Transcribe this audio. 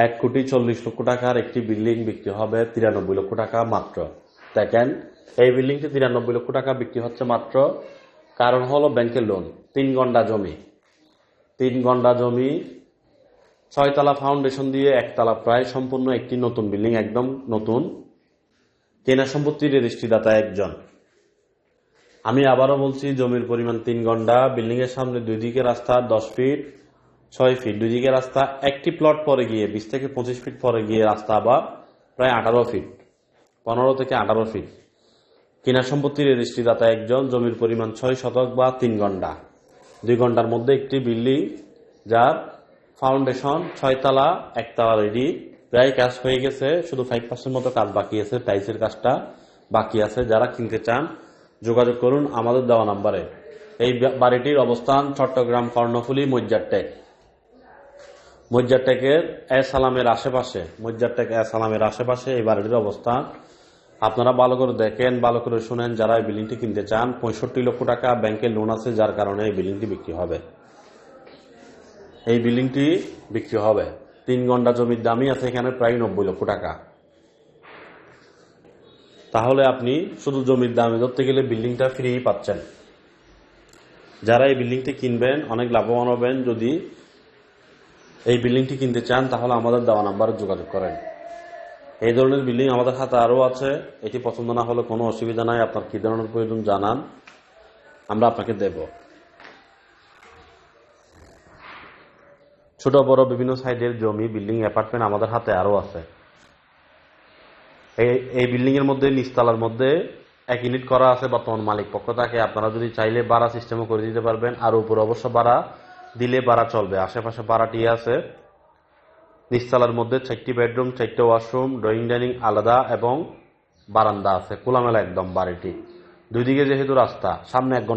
1,40,00,000 টাকার একটি বিল্ডিং বিক্রি হবে 93 লক্ষ টাকা মাত্র। দেখেন, এই বিল্ডিংটি 93 লক্ষ টাকা বিক্রি হচ্ছে মাত্র। কারণ হলো ব্যাংকের লোন। 3 গন্ডা জমি, 3 গন্ডা জমি, 6 তলা ফাউন্ডেশন দিয়ে 1 তলা প্রায় সম্পূর্ণ একটি নতুন বিল্ডিং, একদম নতুন। কেনা সম্পত্তির রেজিস্ট্রিদাতা একজন। আমি আবারও বলছি, জমির পরিমাণ 3 গন্ডা, বিল্ডিং এর সামনে 2 দিকে রাস্তা 10 ফিট 6 ফিট, 2 দিকে রাস্তা। একটি প্লট পরে গিয়ে 20 থেকে 25 ফিট পরে গিয়ে রাস্তা আবার প্রায় 18 ফিট, 15 থেকে 18 ফিট। কেনা সম্পত্তির রেজিস্ট্রিদাতা একজন। জমির পরিমাণ 6 শতক বা 3 গন্ডা। 2 ঘন্টার মধ্যে একটি বিল্ডিং, যার ফাউন্ডেশন 6 তলা, 1 তলা রেডি, প্রায় কাজ হয়ে গেছে। শুধু 5% মতো কাজ বাকি আছে, টাইলসের কাজটা বাকি আছে। যারা কিনতে চান যোগাযোগ করুন আমাদের দেওয়া নাম্বারে। এই বাড়িটির অবস্থান চট্টগ্রাম কর্ণফুলী মজ্জারটেক, মজ্জারটেকের সালামের আশেপাশে, মজ্জারটেক সালামের আশেপাশে এই বাড়িটির অবস্থান। আপনারা ভালো করে দেখেন, ভালো করে শুনেন। যারা এই বিল্ডিংটি কিনতে চান, 65 লক্ষ টাকা ব্যাংকের লোন আছে, যার কারণে এই বিল্ডিংটি বিক্রি হবে। এই বিল্ডিংটি বিক্রি হবে। 3 ঘন্টা জমির দামই আছে এখানে প্রায় 90 লক্ষ টাকা। তাহলে আপনি শুধু জমির দামে ধরতে গেলে বিল্ডিংটা ফ্রি পাচ্ছেন। যারা এই বিল্ডিংটি কিনবেন অনেক লাভবান হবেন। যদি এই বিল্ডিংটি কিনতে চান তাহলে আমাদের দেওয়া নাম্বারে যোগাযোগ করেন। এই ধরনের বিল্ডিং আমাদের হাতে আরও আছে। এটি পছন্দ না হলে কোনো অসুবিধা নাই, আপনার কি ধরনের প্রয়োজন জানান, আমরা আপনাকে দেব। ছোট বড় বিভিন্ন সাইজের জমি, বিল্ডিং, অ্যাপার্টমেন্ট আমাদের হাতে আরও আছে। এই বিল্ডিং এর মধ্যে নিচতলার মধ্যে 1 ইউনিট করা আছে বর্তমান মালিক পক্ষ থেকে। আপনারা যদি চাইলে ভাড়া সিস্টেমও করে দিতে পারবেন। আর উপরে অবশ্য ভাড়া দিলে ভাড়া চলবে, আশেপাশে ভাড়াটি আছে। নিচতলার মধ্যে 4টি বেডরুম, 4টে ওয়াশরুম, ড্রয়িং ডাইনিং আলাদা এবং বারান্দা আছে। খোলামেলা একদম বাড়িটি। 2 দিকে যেহেতু রাস্তা, সামনে 1 ঘন্টা